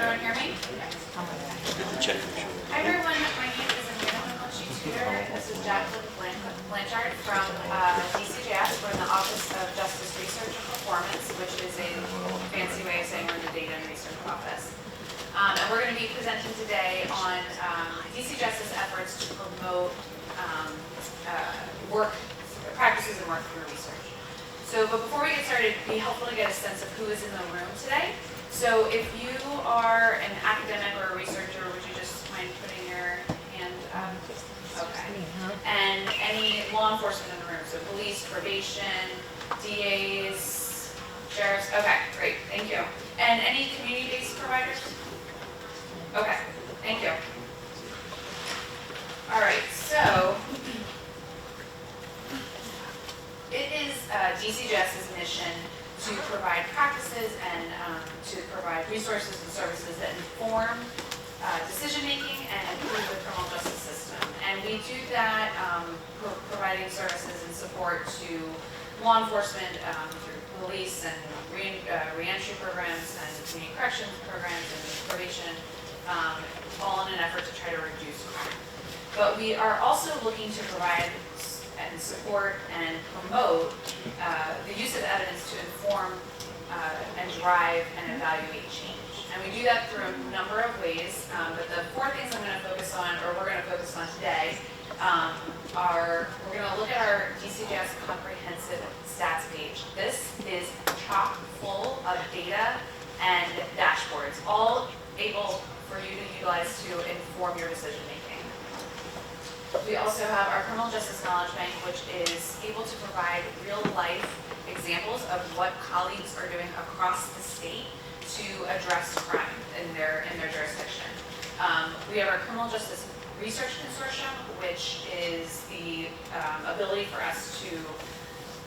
everyone hear me? Check for sure. Hi everyone, my name is Amanda Munchie Tutor. This is Jacqueline Blanchard from DCJS. We're in the Office of Justice Research and Performance, which is a fancy way of saying we're in the Data and Research Office. And we're going to be presenting today on DCJS's efforts to promote work practices and work through research. So, but before we get started, it'd be helpful to get a sense of who is in the room today. So if you are an academic or a researcher, would you just mind putting your hand up? Okay. And any law enforcement in the room, so police, probation, DAs, sheriffs? Okay, great, thank you. And any community-based providers? Okay, thank you. All right, so it is DCJS's mission to provide practices and to provide resources and services that inform decision-making and improve the criminal justice system. And we do that providing services and support to law enforcement through police and re-entry programs and community corrections programs and probation, all in an effort to try to reduce crime. But we are also looking to provide and support and promote the use of evidence to inform and drive and evaluate change. And we do that through a number of ways, but the four things I'm going to focus on, or we're going to focus on today, are we're going to look at our DCJS comprehensive stats page. This is chock full of data and dashboards, all able for you to utilize to inform your decision making. We also have our Criminal Justice Knowledge Bank, which is able to provide real-life examples of what colleagues are doing across the state to address crime in their jurisdiction. We have our Criminal Justice Research Consortium, which is the ability for us to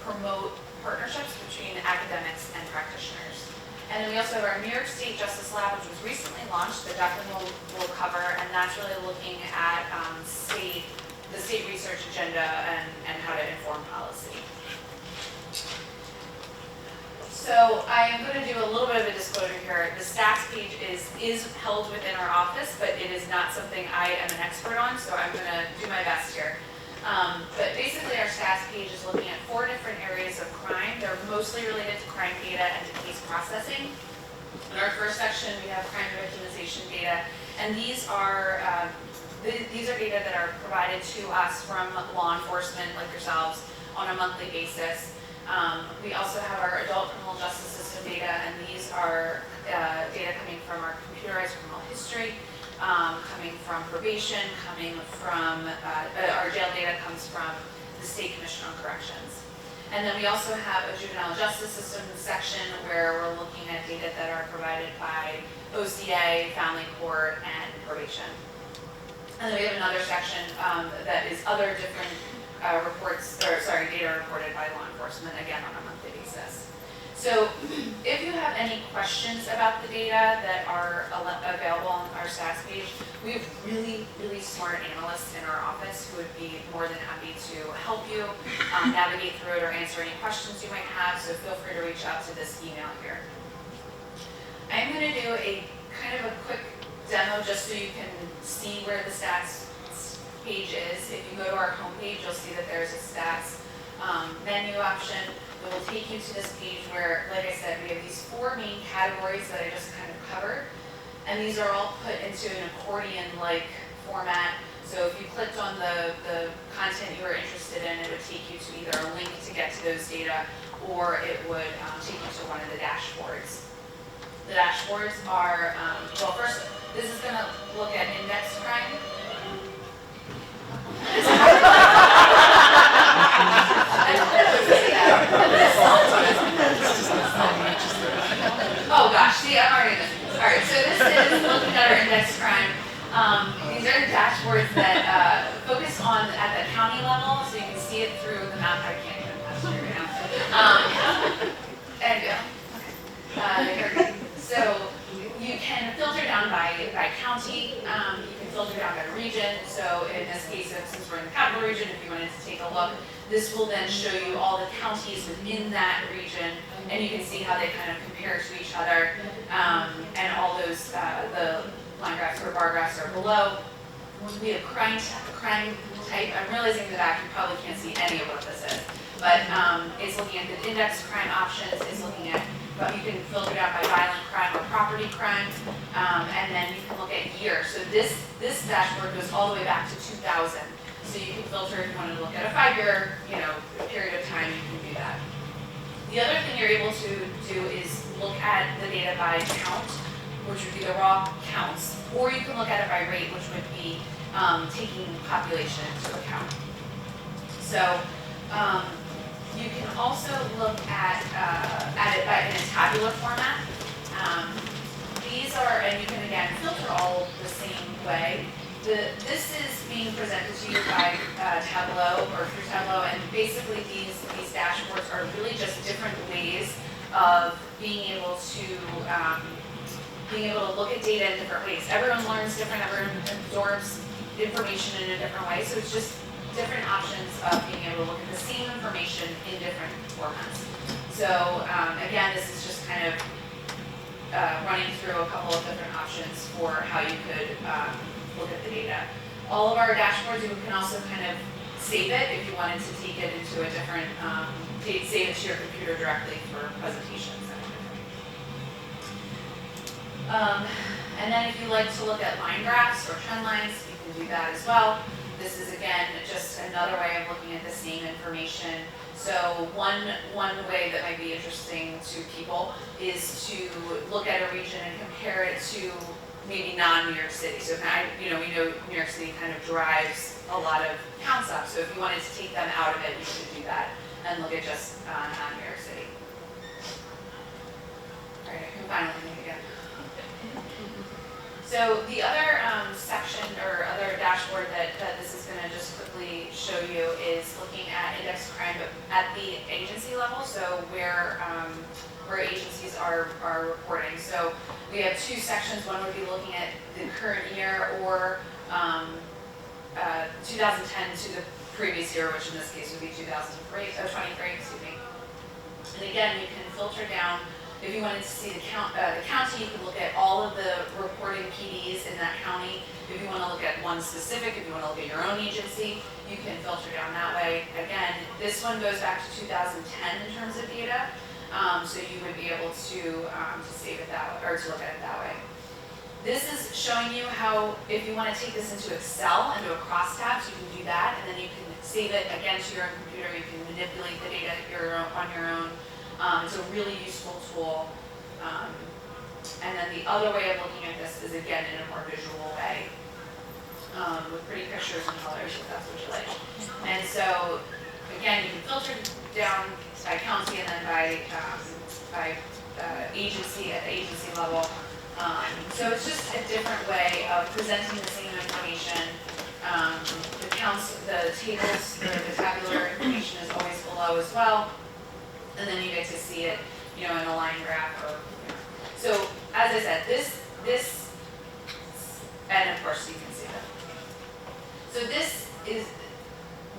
promote partnerships between academics and practitioners. And then we also have our New York State Justice Lab, which was recently launched, that Jacqueline will cover, and that's really looking at the state research agenda and how to inform policy. So I am going to do a little bit of a disclosure here. The stats page is held within our office, but it is not something I am an expert on, so I'm going to do my best here. But basically our stats page is looking at 4 different areas of crime. They're mostly related to crime data and to case processing. In our first section, we have crime victimization data, and these are data that are provided to us from law enforcement like yourselves on a monthly basis. We also have our adult criminal justice system data, and these are data coming from our computerized criminal history, coming from probation, coming from our jail data comes from the State Commission on Corrections. And then we also have a juvenile justice system section where we're looking at data that are provided by OCA, family court, and probation. And then we have another section that is other different data reported by law enforcement, again on a monthly basis. So if you have any questions about the data that are available on our stats page, we have really, really smart analysts in our office who would be more than happy to help you navigate through it or answer any questions you might have, so feel free to reach out to this email here. I'm going to do a kind of a quick demo just so you can see where the stats page is. If you go to our homepage, you'll see that there's a stats menu option. It will take you to this page where, like I said, we have these 4 main categories that I just kind of covered, and these are all put into an accordion-like format. So if you clicked on the content you were interested in, it would take you to either a link to get to those data, or it would take you to one of the dashboards. The dashboards are, well, first, this is going to look at index crime. Oh gosh, see, I'm already done. Alright, so this is looking at our index crime. These are dashboards that focus on at the county level, so you can see it through the map. I can't even pass through right now. Okay. So you can filter down by county, you can filter down by region. So in this case, since we're in the capital region, if you wanted to take a look, This will then show you all the counties within that region, and you can see how they kind of compare to each other, and all those, the line graphs or bar graphs are below. We have crime type. I'm realizing in the back you probably can't see any of what this is, but it's looking at the index crime options, it's looking at, but you can filter down by violent crime or property crime, and then you can look at year. So this dashboard goes all the way back to 2000. So you can filter if you want to look at a 5-year, period of time, you can do that. The other thing you're able to do is look at the data by count, which would be the raw counts, or you can look at it by rate, which would be taking population into account. So you can also look at it in a tabular format. These are, and you can again filter all the same way. This is being presented to you by Tableau or through Tableau, and basically these dashboards are really just different ways of being able to look at data in different ways. Everyone learns different, everyone absorbs information in a different way, so it's just different options of being able to look at the same information in different formats. So again, this is just kind of running through a couple of different options for how you could look at the data. All of our dashboards, you can also kind of save it if you wanted to take it into a different, save it to your computer directly for presentations. And then if you like to look at line graphs or trend lines, you can do that as well. This is again just another way of looking at the same information. So one way that might be interesting to people is to look at a region and compare it to maybe non-New York City. So we know New York City kind of drives a lot of counts up. So if you wanted to take them out of it, you could do that and look at just non-New York City. All right, I can finally make it again. So the other section or other dashboard that this is going to just quickly show you is looking at index crime, but at the agency level, so where agencies are reporting. So we have two sections. One would be looking at the current year or 2010 to the previous year, which in this case would be 23, excuse me. And again, you can filter down. If you wanted to see the county, you can look at all of the reporting PDs in that county. If you want to look at one specific, if you want to look at your own agency, you can filter down that way. Again, this one goes back to 2010 in terms of data, so you would be able to save it that way, or to look at it that way. This is showing you how, if you want to take this into Excel, into a crosstabs, you can do that, and then you can save it again to your own computer. You can manipulate the data on your own. It's a really useful tool. And then the other way of looking at this is again in a more visual way, with pretty pictures and colors if that's what you like. And so again, you can filter down by county and then by agency at the agency level. So it's just a different way of presenting the same information. The counts, the tables, the tabular information is always below as well. And then you get to see it, in a line graph or. So as I said, this, and of course you can see that. So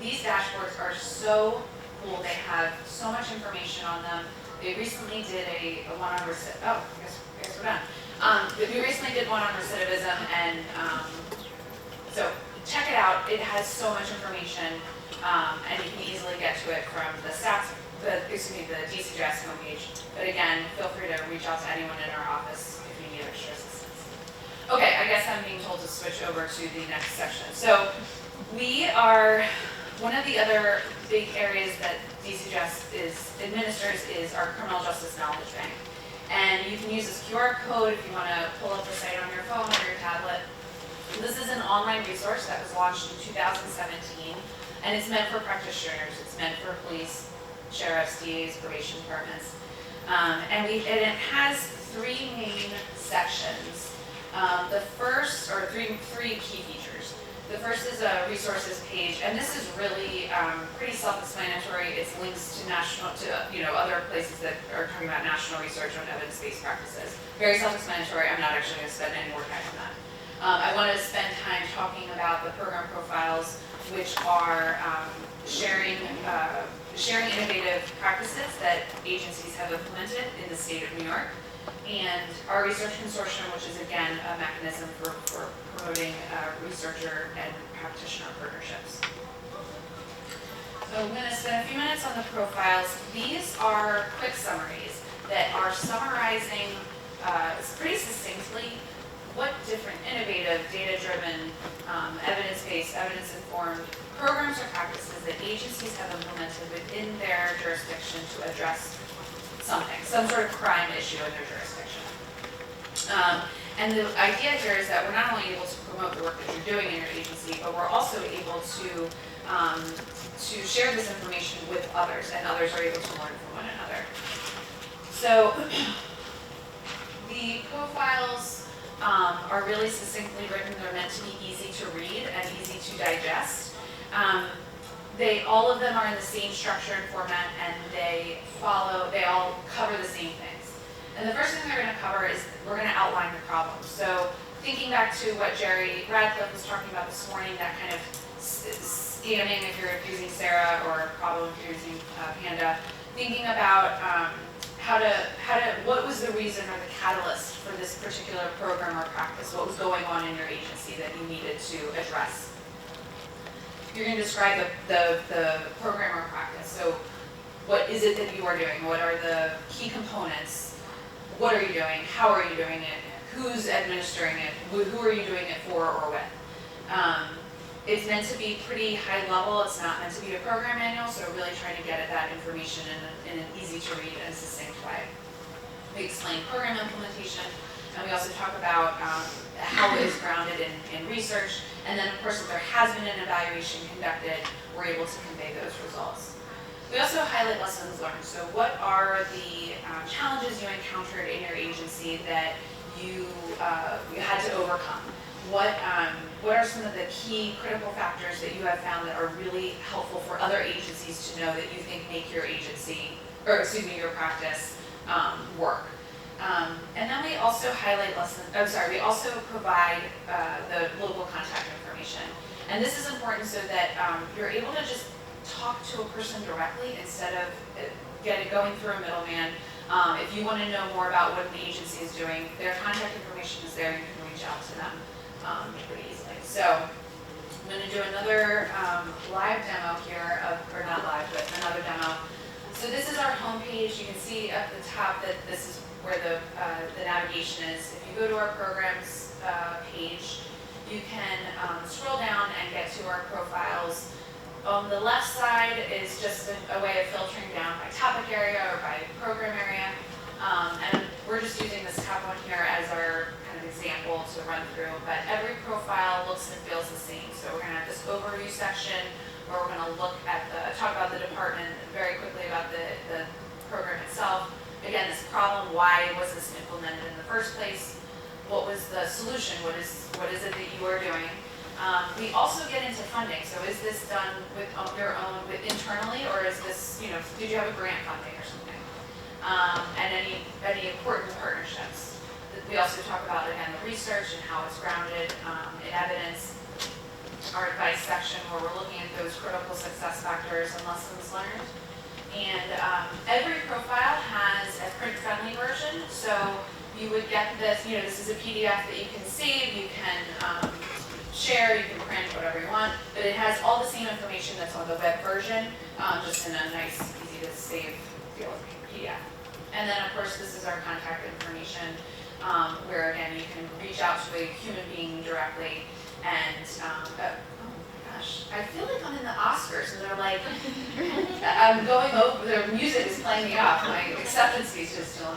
these dashboards are so cool. They have so much information on them. They recently did a one on recidivism. Oh, I guess we're done. We recently did one on recidivism, and so check it out. It has so much information, and you can easily get to it from the stats. The DCJS homepage. But again, feel free to reach out to anyone in our office if you need extra assistance. Okay, I guess I'm being told to switch over to the next section. So we are, one of the other big areas that DCJS administers is our criminal justice knowledge bank. And you can use this QR code if you want to pull up the site on your phone or your tablet. This is an online resource that was launched in 2017, and it's meant for practitioners. It's meant for police, sheriffs, DAs, probation departments. And it has three main sections. The first, or three key features. The first is a resources page, and this is really pretty self-explanatory. It's links to other places that are talking about national research on evidence-based practices. Very self-explanatory. I'm not actually going to spend any more time on that. I want to spend time talking about the program profiles, which are sharing innovative practices that agencies have implemented in the state of New York, and our research consortium, which is again a mechanism for promoting researcher and practitioner partnerships. So I'm going to spend a few minutes on the profiles. These are quick summaries that are summarizing pretty succinctly what different innovative, data-driven, evidence-based, evidence-informed programs or practices that agencies have implemented within their jurisdiction to address something, some sort of crime issue in their jurisdiction. And the idea here is that we're not only able to promote the work that you're doing in your agency, but we're also able to share this information with others, and others are able to learn from one another. So the profiles are really succinctly written. They're meant to be easy to read and easy to digest. All of them are in the same structure and format, and they all cover the same things. And the first thing they're going to cover is we're going to outline the problem. So thinking back to what Jerry Radcliffe was talking about this morning, that kind of scanning if you're using Sarah, or problem if you're using Panda, thinking about what was the reason or the catalyst for this particular program or practice? What was going on in your agency that you needed to address? You're going to describe the program or practice. So what is it that you are doing? What are the key components? What are you doing? How are you doing it? Who's administering it? Who are you doing it for or with? It's meant to be pretty high level. It's not meant to be a program manual, so really trying to get at that information in an easy to read and succinct way. We explain program implementation, and we also talk about how it is grounded in research, and then of course if there has been an evaluation conducted, we're able to convey those results. We also highlight lessons learned. So what are the challenges you encountered in your agency that you had to overcome? What are some of the key critical factors that you have found that are really helpful for other agencies to know that you think make your agency, or excuse me, your practice work? And then we also highlight we also provide the local contact information. And this is important so that you're able to just talk to a person directly instead of going through a middleman. If you want to know more about what the agency is doing, their contact information is there. You can reach out to them pretty easily. So I'm going to do another live demo here, or not live, but another demo. So this is our homepage. You can see at the top that this is where the navigation is. If you go to our programs page, you can scroll down and get to our profiles. On the left side is just a way of filtering down by topic area or by program area. And we're just using this top one here as our kind of example to run through. But every profile looks and feels the same. So we're going to have this overview section where we're going to talk about the department, very quickly about the program itself. Again, this problem, why was this implemented in the first place? What was the solution? What is it that you are doing? We also get into funding. So is this done with your own, internally, or is this, did you have a grant funding or something? And any important partnerships. We also talk about, again, the research and how it's grounded in evidence. Our advice section where we're looking at those critical success factors and lessons learned. And every profile has a print-friendly version. So you would get this, this is a PDF that you can save, you can share, you can print, whatever you want, but it has all the same information that's on the web version, just in a nice, easy to save PDF. And then of course this is our contact information, where again you can reach out to a human being directly, and oh my gosh, I feel like I'm in the Oscars, and they're like, I'm going over, their music is playing me off, my acceptance speech is still.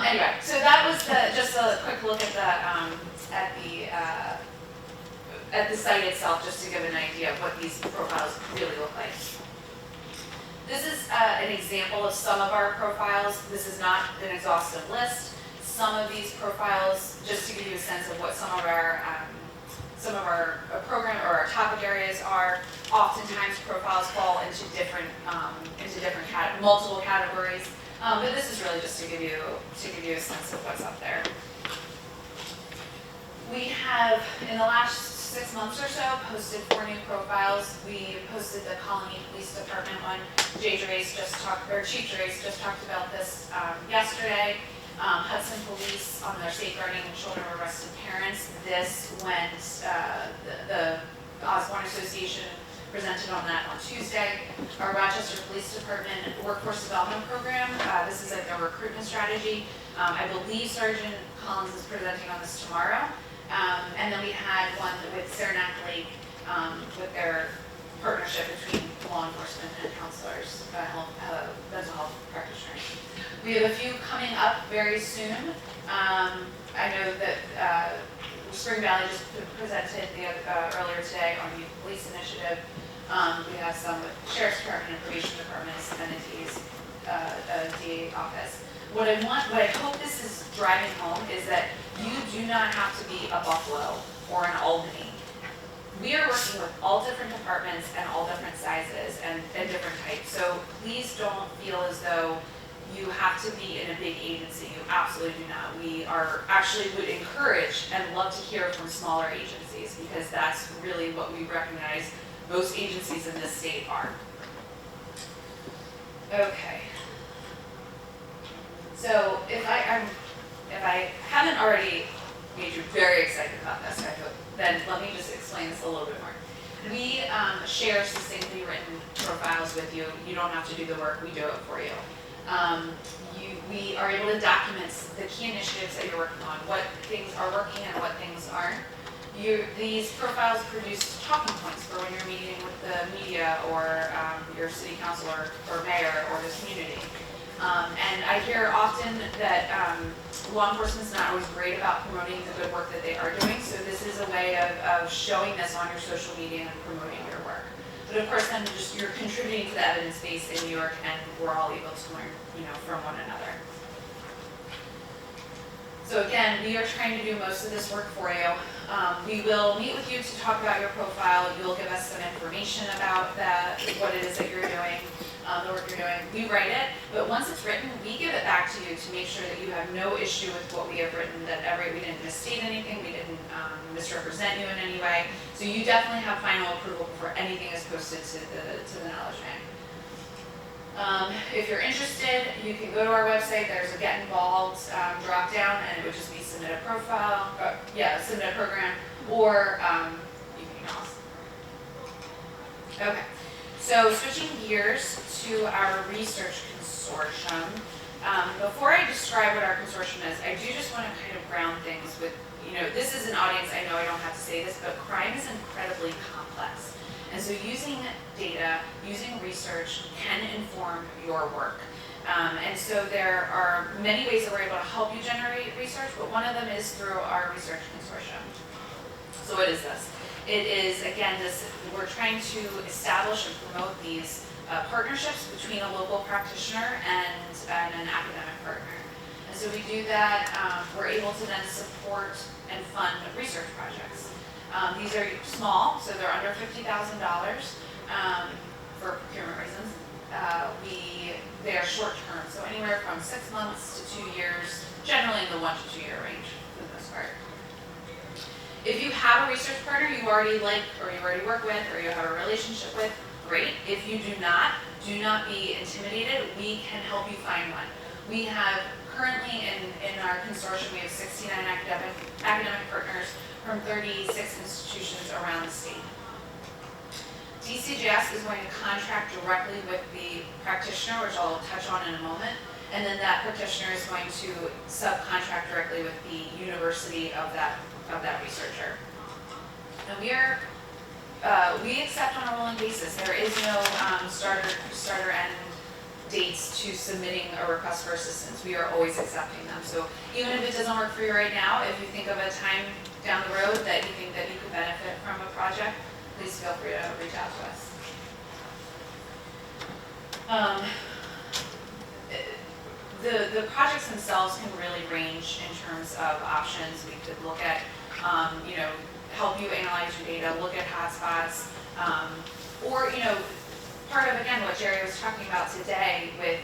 Anyway, so that was just a quick look at the site itself, just to give an idea of what these profiles really look like. This is an example of some of our profiles. This is not an exhaustive list. Some of these profiles, just to give you a sense of what some of our program or our topic areas are. Oftentimes profiles fall into different multiple categories. But this is really just to give you a sense of what's up there. We have, in the last 6 months or so, posted 4 new profiles. We posted the Colony Police Department one. Chief Drace just talked about this yesterday. Hudson Police on their safeguarding children of arrested parents. This went, the Osborne Association presented on that on Tuesday. Our Rochester Police Department Workforce Development Program, this is like their recruitment strategy. I believe Sergeant Collins is presenting on this tomorrow. And then we had one with Saranac Lake with their partnership between law enforcement and counselors, mental health practitioners. We have a few coming up very soon. I know that Spring Valley just presented earlier today on the Youth Police Initiative. We have some with Sheriff's Department and Probation Department and the DA office. What I hope this is driving home is that you do not have to be a Buffalo or an Albany. We are working with all different departments and all different sizes and different types. So please don't feel as though you have to be in a big agency. You absolutely do not. We are actually would encourage and love to hear from smaller agencies because that's really what we recognize most agencies in this state are. Okay. So if I haven't already made you very excited about this, I hope, then let me just explain this a little bit more. We share succinctly written profiles with you. You don't have to do the work, we do it for you. We are able to document the key initiatives that you're working on, what things are working and what things aren't. These profiles produce talking points for when you're meeting with the media or your city council or mayor or the community. And I hear often that law enforcement's not always great about promoting the good work that they are doing, so this is a way of showing this on your social media and promoting your work. But of course, then just you're contributing to the evidence base in New York, and we're all able to learn, from one another. So again, we are trying to do most of this work for you. We will meet with you to talk about your profile. You'll give us some information about what it is that you're doing, the work you're doing. We write it, but once it's written, we give it back to you to make sure that you have no issue with what we have written, that we didn't misstate anything, we didn't misrepresent you in any way. So you definitely have final approval before anything is posted to the Knowledge Bank. If you're interested, you can go to our website. There's a Get Involved drop down, and it would just be submit a profile, submit a program, or you can email us. Okay, so switching gears to our research consortium. Before I describe what our consortium is, I do just want to kind of ground things with, this is an audience, I know I don't have to say this, but crime is incredibly complex. And so using data, using research can inform your work. And so there are many ways that we're able to help you generate research, but one of them is through our research consortium. So what is this? It is, again, we're trying to establish and promote these partnerships between a local practitioner and an academic partner. And so we do that, we're able to then support and fund research projects. These are small, so they're under $50,000 for procurement reasons. They are short term, so anywhere from 6 months to 2 years, generally in the 1 to 2 year range for the most part. If you have a research partner you already like, or you already work with, or you have a relationship with, great. If you do not be intimidated. We can help you find one. We have currently in our consortium, we have 69 academic partners from 36 institutions around the state. DCJS is going to contract directly with the practitioner, which I'll touch on in a moment, and then that practitioner is going to subcontract directly with the university of that researcher. And we accept on a rolling basis. There is no starter end dates to submitting a request for assistance. We are always accepting them. So even if it doesn't work for you right now, if you think of a time down the road that you think that you could benefit from a project, please feel free to reach out to us. The projects themselves can really range in terms of options. We could look at, help you analyze your data, look at hotspots, or, part of, again, what Jerry was talking about today with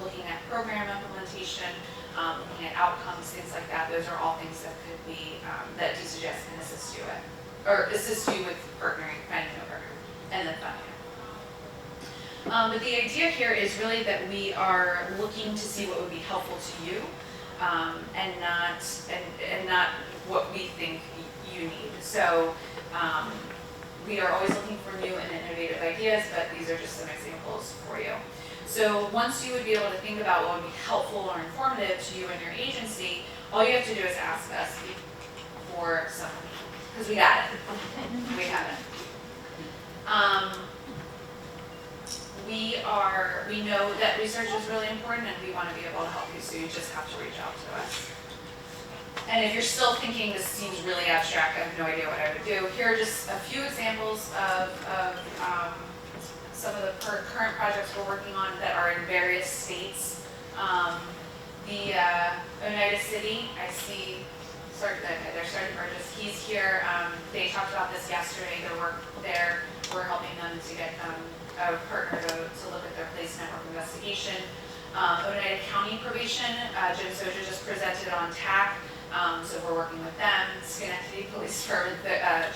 looking at program implementation, looking at outcomes, things like that. Those are all things that could be, that DCJS can assist you with. or assist you with partnering, finding a partner, and then funding it. But the idea here is really that we are looking to see what would be helpful to you, and not what we think you need. So we are always looking for new and innovative ideas, but these are just some examples for you. So once you would be able to think about what would be helpful or informative to you and your agency, all you have to do is ask us for some, because we got it. We have it. We know that research is really important, and we want to be able to help you, so you just have to reach out to us. And if you're still thinking this seems really abstract, I have no idea what I would do, here are just a few examples of some of the current projects we're working on that are in various states. The Oneida City, I see, they're Sergeant Burgess, he's here. They talked about this yesterday, their work there. We're helping them to get a partner to look at their police network investigation. Oneida County Probation, Jim Soja just presented on TAC, so we're working with them. Schenectady Police Department,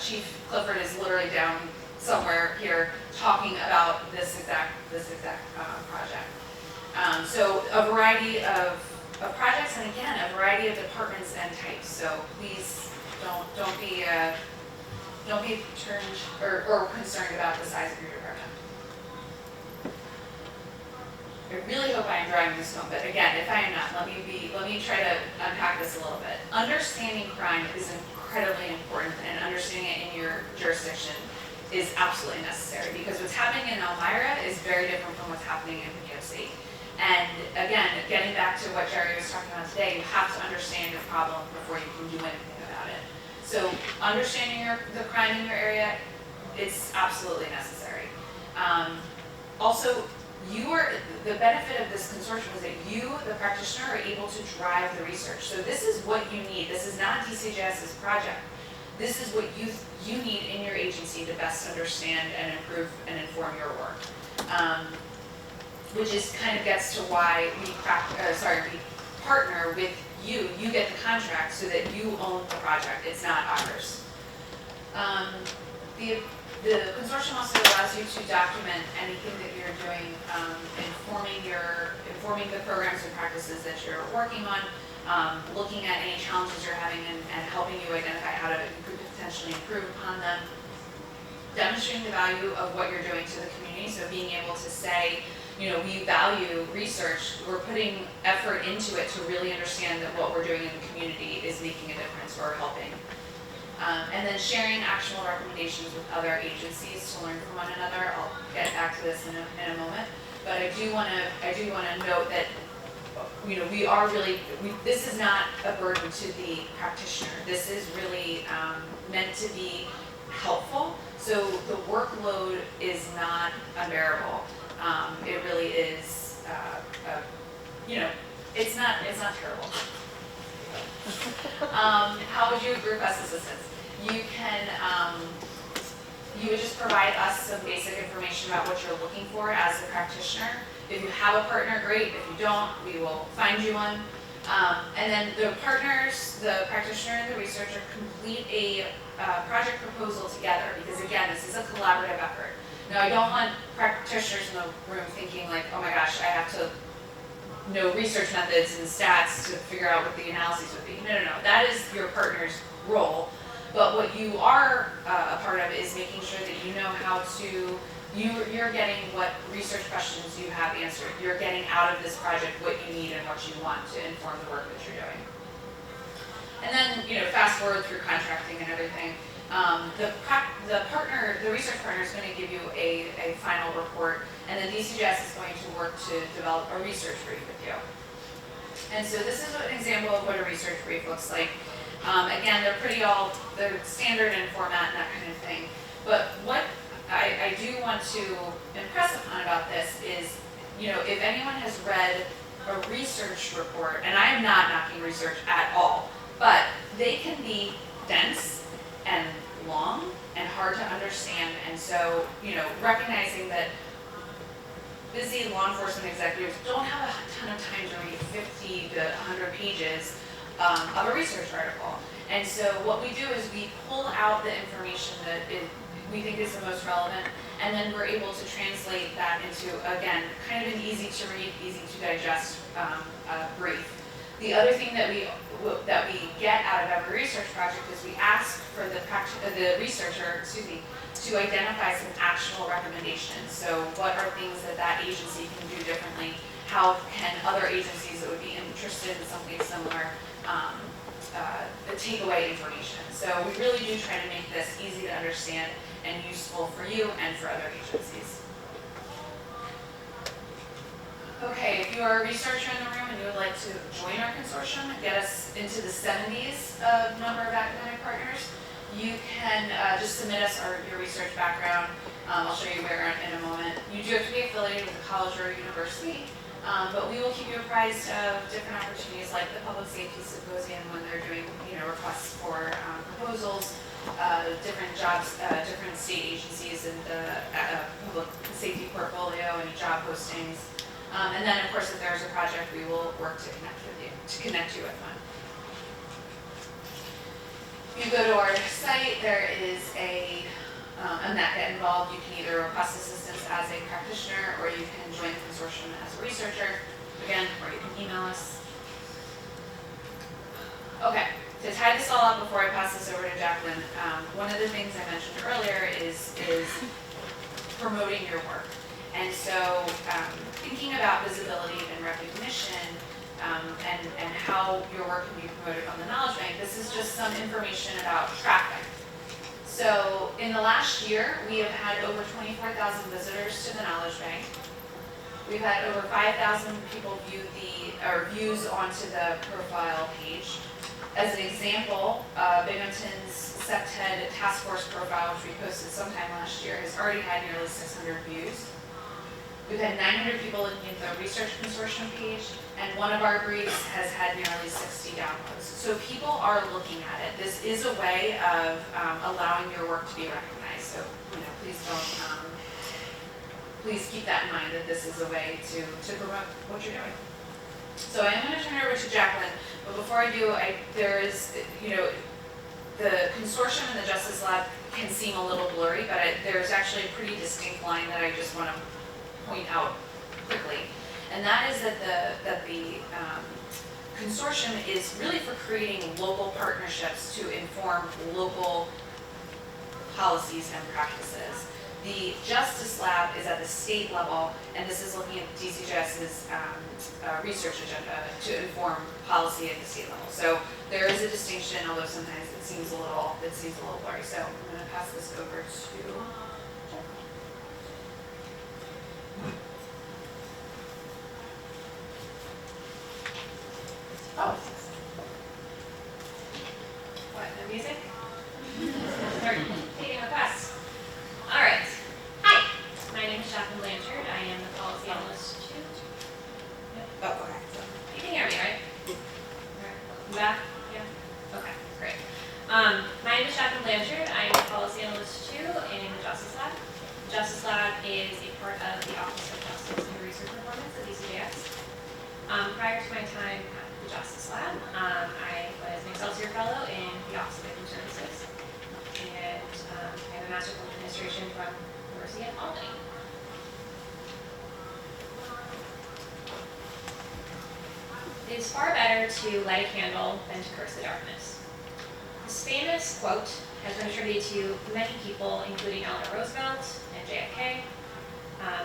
Chief Clifford is literally down somewhere here talking about this exact project. So a variety of projects, and again, a variety of departments and types. So please don't be turned or concerned about the size of your department. I really hope I am driving this home, but again, if I am not, let me try to unpack this a little bit. Understanding crime is incredibly important, and understanding it in your jurisdiction is absolutely necessary, because what's happening in Elmira is very different from what's happening in POC. And again, getting back to what Jerry was talking about today, you have to understand your problem before you can do anything about it. So understanding the crime in your area, it's absolutely necessary. Also, the benefit of this consortium is that you, the practitioner, are able to drive the research. So this is what you need. This is not DCJS's project. This is what you need in your agency to best understand and improve and inform your work. Which is kind of gets to why we partner with you. You get the contract so that you own the project. It's not ours. The consortium also allows you to document anything that you're doing, informing the programs and practices that you're working on, looking at any challenges you're having and helping you identify how to potentially improve upon them, demonstrating the value of what you're doing to the community. So being able to say, we value research, we're putting effort into it to really understand that what we're doing in the community is making a difference or helping. And then sharing actionable recommendations with other agencies to learn from one another. I'll get back to this in a moment, but I do want to note that we are really, this is not a burden to the practitioner. This is really meant to be helpful. So the workload is not unbearable. It really is, it's not terrible. How would you group us assistants? You would just provide us some basic information about what you're looking for as a practitioner. If you have a partner, great. If you don't, we will find you one. And then the partners, the practitioner and the researcher, complete a project proposal together, because again, this is a collaborative effort. Now, I don't want practitioners in the room thinking like, oh my gosh, I have to know research methods and stats to figure out what the analyses would be. No. That is your partner's role. But what you are a part of is making sure that you know how to, you're getting what research questions you have answered. You're getting out of this project what you need and what you want to inform the work that you're doing. And then, fast forward through contracting and everything. The research partner is going to give you a final report, and then DCJS is going to work to develop a research brief with you. And so this is an example of what a research brief looks like. Again, they're standard in format and that kind of thing. But what I do want to impress upon about this is, if anyone has read a research report, and I am not knocking research at all, but they can be dense and long and hard to understand. And so, recognizing that busy law enforcement executives don't have a ton of time to read 50 to 100 pages of a research article. And so what we do is we pull out the information that we think is the most relevant, and then we're able to translate that into, again, kind of an easy to read, easy to digest brief. The other thing that we get out of every research project is we ask for the researcher, to identify some actionable recommendations. So what are things that agency can do differently? How can other agencies that would be interested in something similar take away information? So we really do try to make this easy to understand and useful for you and for other agencies. Okay, if you are a researcher in the room and you would like to join our consortium and get us into the 70s number of academic partners, you can just submit us your research background. I'll show you where in a moment. You do have to be affiliated with a college or a university, but we will keep you apprised of different opportunities like the Public Safety Symposium when they're doing requests for proposals, different jobs, different state agencies in the public safety portfolio, any job postings. And then, of course, if there's a project, we will work to connect you with one. If you go to our site, there is a net get involved. You can either request assistance as a practitioner, or you can join the consortium as a researcher, again, or you can email us. Okay, to tie this all up before I pass this over to Jacqueline, one of the things I mentioned earlier is promoting your work. And so thinking about visibility and recognition and how your work can be promoted on the Knowledge Bank, this is just some information about traffic. So in the last year, we have had over 24,000 visitors to the Knowledge Bank. We've had over 5,000 people views onto the profile page. As an example, Binghamton's SecTed Task Force profile, which we posted sometime last year, has already had nearly 600 views. We've had 900 people looking at the Research Consortium page, and one of our briefs has had nearly 60 downloads. So people are looking at it. This is a way of allowing your work to be recognized. So please don't, please keep that in mind, that this is a way to promote what you're doing. So I'm going to turn it over to Jacqueline, but before I do, there is, the consortium and the Justice Lab can seem a little blurry, but there's actually a pretty distinct line that I just want to point out quickly, and that is that the consortium is really for creating local partnerships to inform local policies and practices. The Justice Lab is at the state level, and this is looking at DCJS's research agenda to inform policy at the state level. So there is a distinction, although sometimes it seems a little blurry. So I'm going to pass this over to. Oh. What, no music? Start taking a class. All right. Hi, my name is Jacqueline Blanchard. I am the policy analyst too. Yep. Oh, okay. You can hear me, right? All right. You back? Yeah? Okay, great. My name is Jacqueline Blanchard. I am the policy analyst too in the Justice Lab. The Justice Lab is a part of the Office of Justice and Research Performance at DCJS. Prior to my time at the Justice Lab, I was an Excelsior Fellow in the Office of Victim Services, and I have a Master's of Administration from the University of Albany. It is far better to light a candle than to curse the darkness. This famous quote has been attributed to many people, including Eleanor Roosevelt and JFK,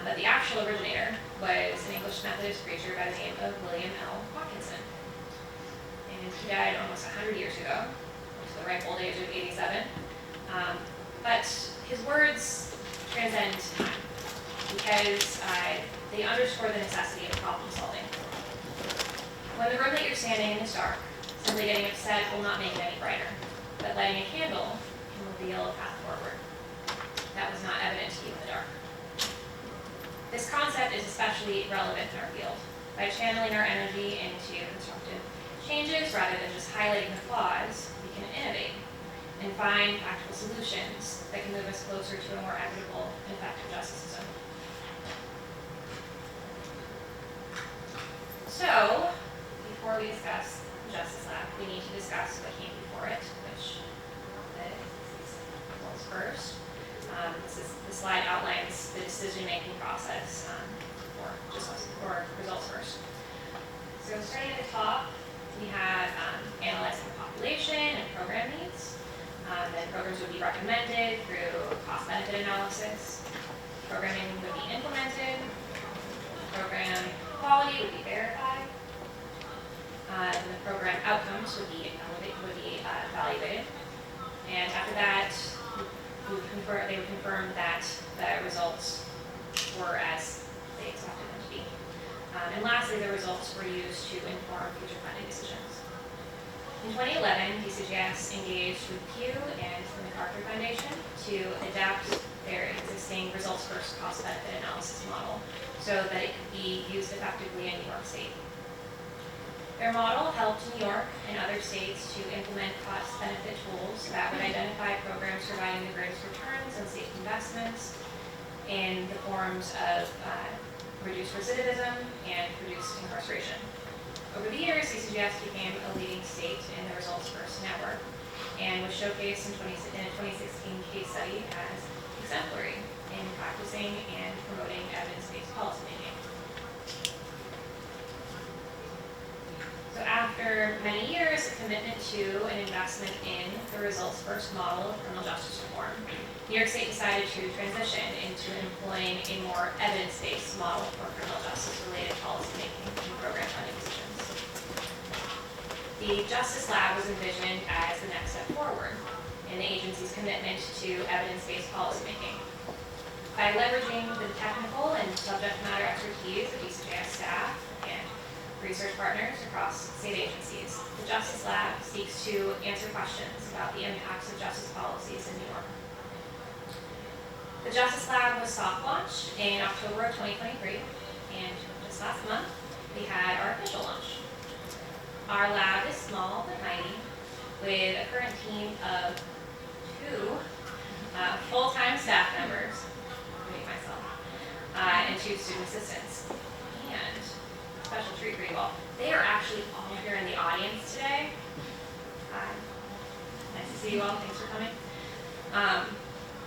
but the actual originator was an English Methodist preacher by the name of William L. Watkinson. And he died almost 100 years ago, to the ripe old age of 87. But his words transcend time because they underscore the necessity of problem solving. When the room that you're standing in is dark, simply getting upset will not make it any brighter, but lighting a candle can reveal a path forward. That was not evident to you in the dark. This concept is especially relevant in our field. By channeling our energy into constructive changes rather than just highlighting the flaws, we can innovate and find practical solutions that can move us closer to a more equitable and effective justice system. So, before we discuss the Justice Lab, we need to discuss what came before it, which was first. The slide outlines the decision-making process for results first. So starting at the top, we had analyzing the population and program needs. Then programs would be recommended through cost-benefit analysis. Programming would be implemented. Program quality would be verified. And the program outcomes would be evaluated. And after that, they would confirm that the results were as they expected them to be. And lastly, the results were used to inform future funding decisions. In 2011, DCJS engaged with Pew and the MacArthur Foundation to adapt their existing results first cost-benefit analysis model so that it could be used effectively in New York State. Their model helped New York and other states to implement cost-benefit tools that would identify programs providing the greatest returns on state investments in the forms of reduced recidivism and reduced incarceration. Over the years, DCJS became a leading state in the Results First network and was showcased in a 2016 case study as exemplary in practicing and promoting evidence-based policymaking. So after many years of commitment to and investment in the results first model of criminal justice reform, New York State decided to transition into employing a more evidence-based model for criminal justice-related policymaking and program funding decisions. The Justice Lab was envisioned as the next step forward in the agency's commitment to evidence-based policymaking. By leveraging the technical and subject matter expertise of DCJS staff and research partners across state agencies, the Justice Lab seeks to answer questions about the impacts of justice policies in New York. The Justice Lab was soft launched in October of 2023, and just last month, we had our official launch. Our lab is small but mighty, with a current team of 2 full-time staff members, including myself, and 2 student assistants. And special treat for you all. They are actually all here in the audience today. Nice to see you all. Thanks for coming.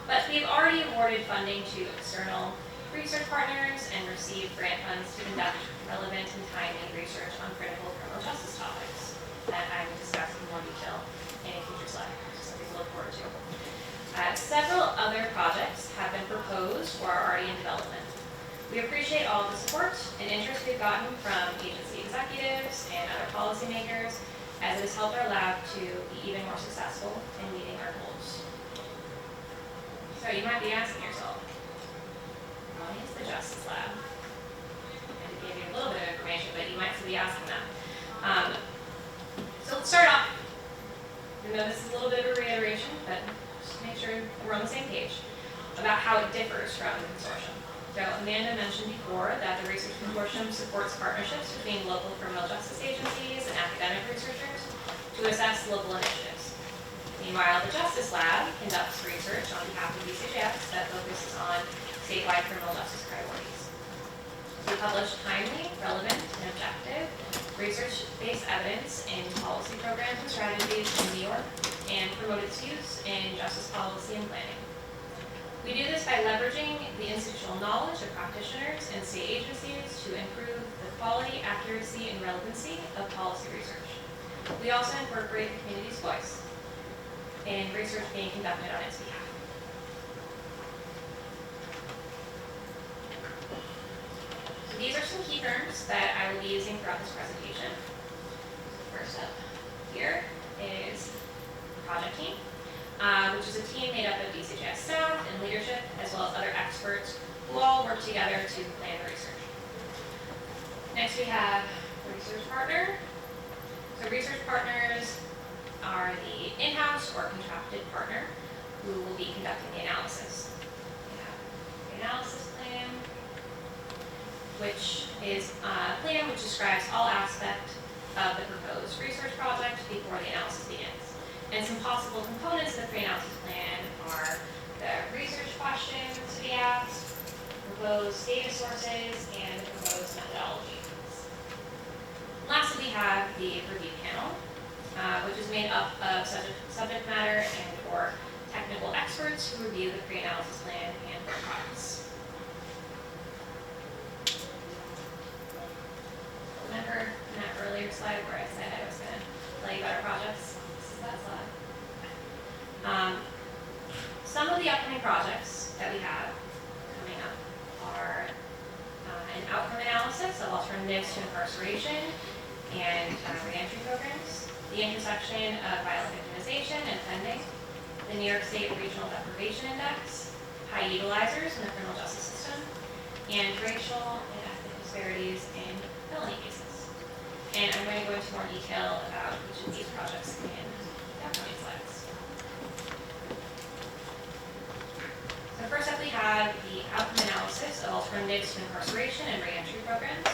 But we've already awarded funding to external research partners and received grant funds to conduct relevant and timely research on critical criminal justice topics that I will discuss in more detail in a future slide, so something to look forward to. Several other projects have been proposed or are already in development. We appreciate all the support and interest we've gotten from agency executives and other policymakers, as it has helped our lab to be even more successful in meeting our goals. So you might be asking yourself, what is the Justice Lab? I gave you a little bit of information, but you might still be asking that. So let's start off. Even though this is a little bit of a reiteration, but just to make sure we're on the same page about how it differs from the consortium. So Amanda mentioned before that the Research Consortium supports partnerships between local criminal justice agencies and academic researchers to assess local initiatives. Meanwhile, the Justice Lab conducts research on behalf of DCJS that focuses on statewide criminal justice priorities. We publish timely, relevant, and objective research-based evidence in policy programs and strategies in New York and promote its use in justice policy and planning. We do this by leveraging the institutional knowledge of practitioners and state agencies to improve the quality, accuracy, and relevancy of policy research. We also incorporate the community's voice in research being conducted on its behalf. So these are some key terms that I will be using throughout this presentation. First up here is project team. Which is a team made up of DCJS staff and leadership, as well as other experts who all work together to plan the research. Next we have research partner. So research partners are the in-house or contracted partner who will be conducting the analysis. We have the analysis plan, which is a plan which describes all aspects of the proposed research project before the analysis begins. And some possible components of the pre-analysis plan are the research questions to be asked, proposed data sources, and proposed methodologies. Lastly, we have the review panel. which is made up of subject matter and or technical experts who review the pre-analysis plan and work products. Remember in that earlier slide where I said I was going to tell you about our projects? This is that slide. Some of the upcoming projects that we have coming up are an outcome analysis of alternatives to incarceration and reentry programs, the intersection of violent victimization and offending, the New York State Regional Deprivation Index, high utilizers in the criminal justice system, and racial and ethnic disparities in felony cases. And I'm going to go into more detail about each of these projects in the upcoming slides. So first up we have the outcome analysis of alternatives to incarceration and reentry programs.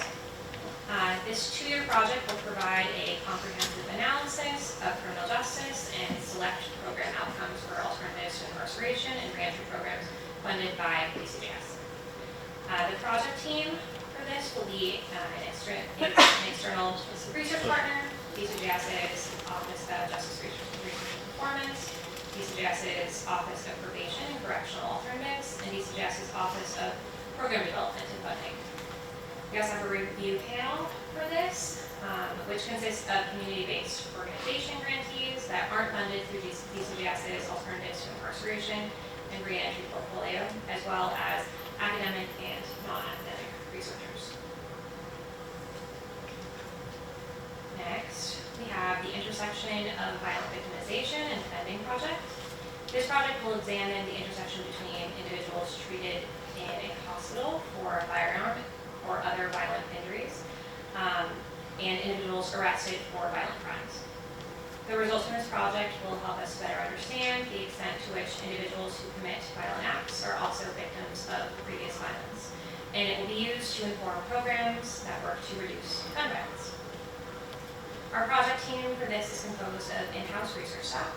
This 2-year project will provide a comprehensive analysis of criminal justice and select program outcomes for alternatives to incarceration and reentry programs funded by DCJS. The project team for this will be an external research partner, DCJS's Office of Justice Research and Performance, DCJS's Office of Probation and Correctional Alternatives, and DCJS's Office of Program Development and Funding. We also have a review panel for this, which consists of community-based organization grantees that aren't funded through DCJS's Alternatives to Incarceration and Reentry portfolio, as well as academic and non-academic researchers. Next, we have the intersection of violent victimization and offending project. This project will examine the intersection between individuals treated in a hospital for firearm or other violent injuries, and individuals arrested for violent crimes. The results from this project will help us better understand the extent to which individuals who commit violent acts are also victims of previous violence, and it will be used to inform programs that work to reduce gun violence. Our project team for this is composed of in-house research staff,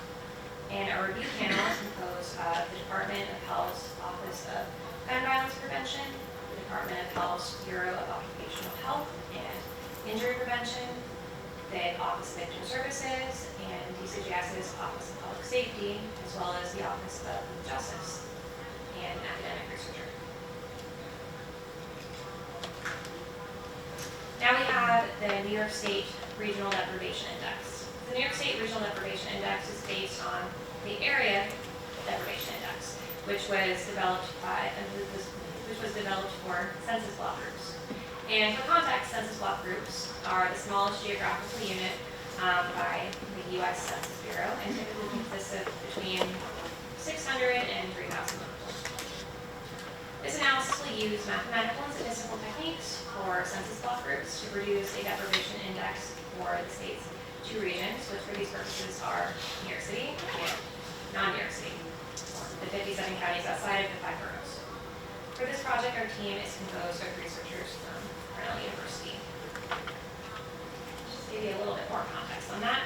and our review panel is composed of the Department of Health's Office of Gun Violence Prevention, the Department of Health's Bureau of Occupational Health and Injury Prevention, the Office of Victim Services, and DCJS's Office of Public Safety, as well as the Office of Justice and academic researcher. Now we have the New York State Regional Deprivation Index. The New York State Regional Deprivation Index is based on the Area Deprivation Index, which was developed for census block groups. And for context, census block groups are the smallest geographical unit by the U.S. Census Bureau, and typically consists of between 600 and 3,000 members. This analysis will use mathematical and statistical techniques for census block groups to produce a deprivation index for the state's 2 regions, which for these purposes are New York City and non-New York City, the 57 counties outside of the 5 boroughs. For this project, our team is composed of researchers from Cornell University. Just give you a little bit more context on that.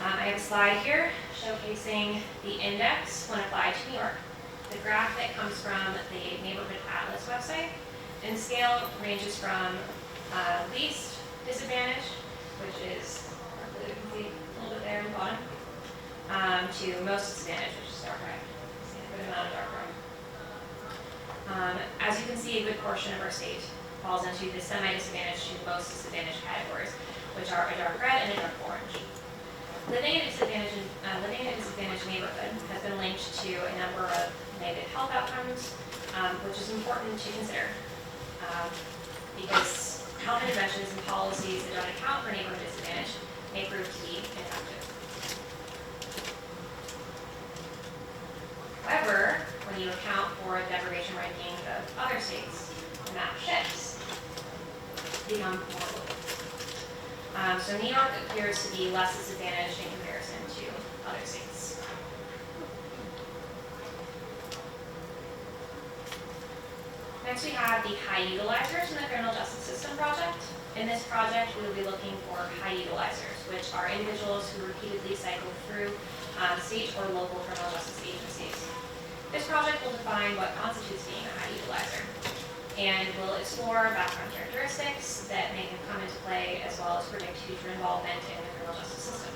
I have a slide here showcasing the index when applied to New York. The graph that comes from the Neighborhood Atlas website, and the scale ranges from least disadvantaged, which is, you can see a little bit there in the bottom, to most disadvantaged, which is dark red. See a good amount of dark red. As you can see, a good portion of our state falls into the semi-disadvantaged to most disadvantaged categories, which are a dark red and a dark orange. Living in a disadvantaged neighborhood has been linked to a number of negative health outcomes, which is important to consider because health interventions and policies that don't account for neighborhood disadvantage may prove to be ineffective. However, when you account for the deprivation ranking of other states, the map shifts to become more local. So New York appears to be less disadvantaged in comparison to other states. Next we have the high utilizers in the criminal justice system project. In this project, we will be looking for high utilizers, which are individuals who repeatedly cycle through state or local criminal justice agencies. This project will define what constitutes being a high utilizer, and will explore background characteristics that may have come into play, as well well as predict future involvement in the criminal justice system.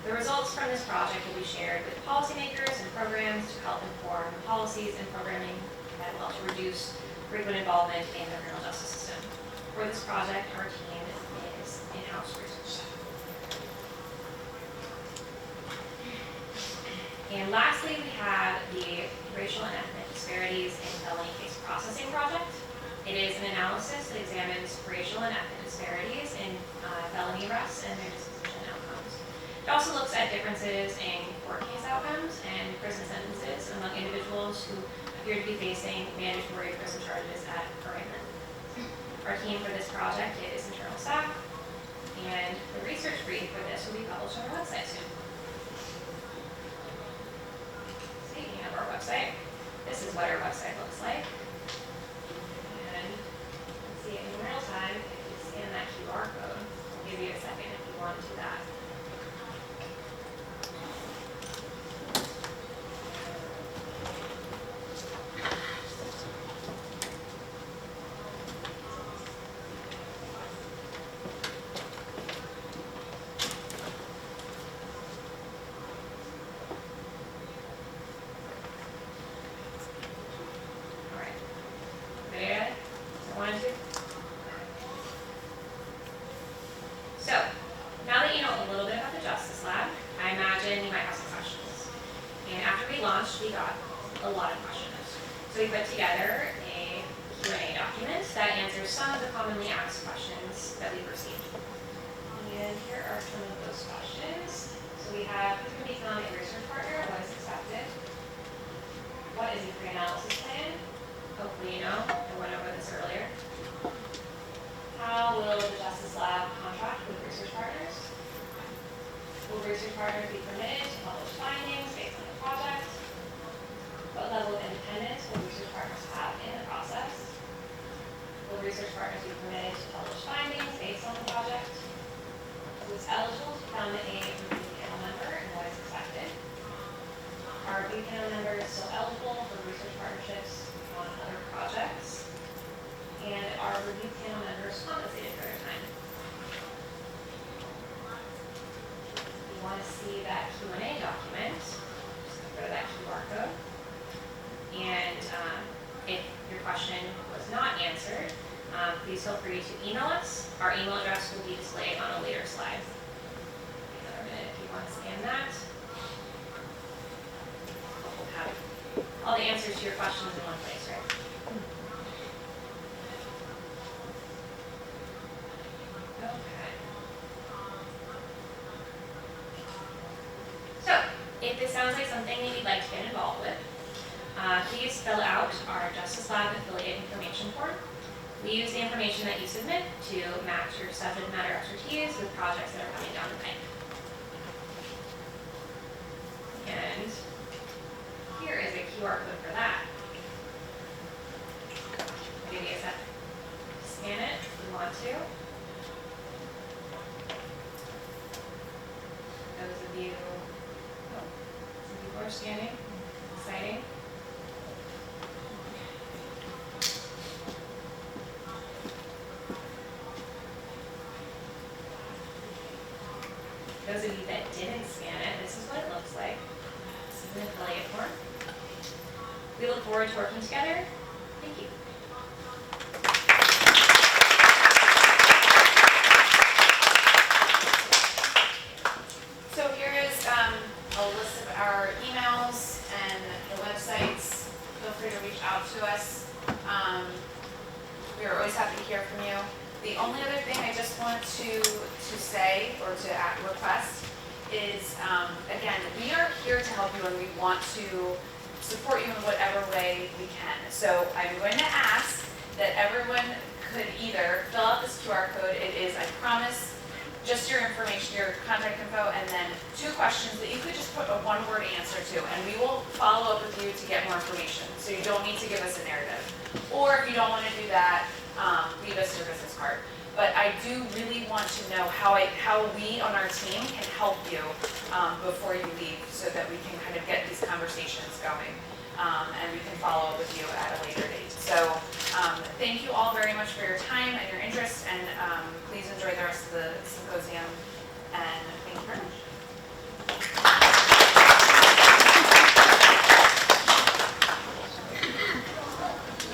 The results from this project will be shared with policymakers and programs to help inform policies and programming that will help to reduce frequent involvement in the criminal justice system. For this project, our team is in-house research. And lastly, we have the Racial and Ethnic Disparities in Felony Case Processing Project. It is an analysis that examines racial and ethnic disparities in felony arrests and their disposition outcomes. It also looks at differences in court case outcomes and prison sentences among individuals who appear to be facing mandatory prison charges at arraignment. Our team for this project is internal staff, and the research brief for this will be published on our website soon. Speaking of our website, this is what our website looks like. And you can see it in real time if you scan that QR code. I'll give you a second if you want to do that. So, now that you know a little bit about the Justice Lab, I imagine you might have some questions. And after we launched, we got a lot of questions. So we put together a Q&A document that answers some of the commonly asked questions that we've received. And here are some of those questions. So we have, who can become a research partner? What is expected? What is a pre-analysis plan? Hopefully you know, I went over this earlier. How will the Justice Lab contract with research partners? Will research partners be permitted to publish findings based on the project? What level of independence will research partners have in the process? Will research partners be permitted to publish findings based on the project? Who is eligible to become a review panel member and what is expected? Are review panel members still eligible for research partnerships on other projects? And are review panel members compensated for their time? If you want to see that Q&A document, just go to that QR code. And if your question was not answered, please feel free to email us. Our email address will be displayed on a later slide. Another minute if you want to scan that. We'll have all the answers to your questions in one place, right? Okay. So, if this sounds like something that you'd like to get involved with, please fill out our Justice Lab affiliate information form. We use the information that you submit to match your subject matter expertise with projects that are coming down the pipe. And here is a QR code for that. I'll give you a sec. Scan it if you want to. Those of you, some people are scanning. Exciting. Those of you that didn't scan it, this is what it looks like. This is an affiliate form. We look forward to working together. Thank you. So here is a list of our emails and the websites. Feel free to reach out to us. We are always happy to hear from you. The only other thing I just want to say or to request is, again, we are here to help you and we want to support you in whatever way we can. So I'm going to ask that everyone could either fill out this QR code. It is, I promise, just your information, your contact info, and then 2 questions that you could just put a one-word answer to, and we will follow up with you to get more information. So you don't need to give us a narrative. Or if you don't want to do that, leave us your business card. But I do really want to know how we on our team can help you before you leave so that we can kind of get these conversations going. and we can follow up with you at a later date. So thank you all very much for your time and your interest, and please enjoy the rest of the symposium, and thank you very much.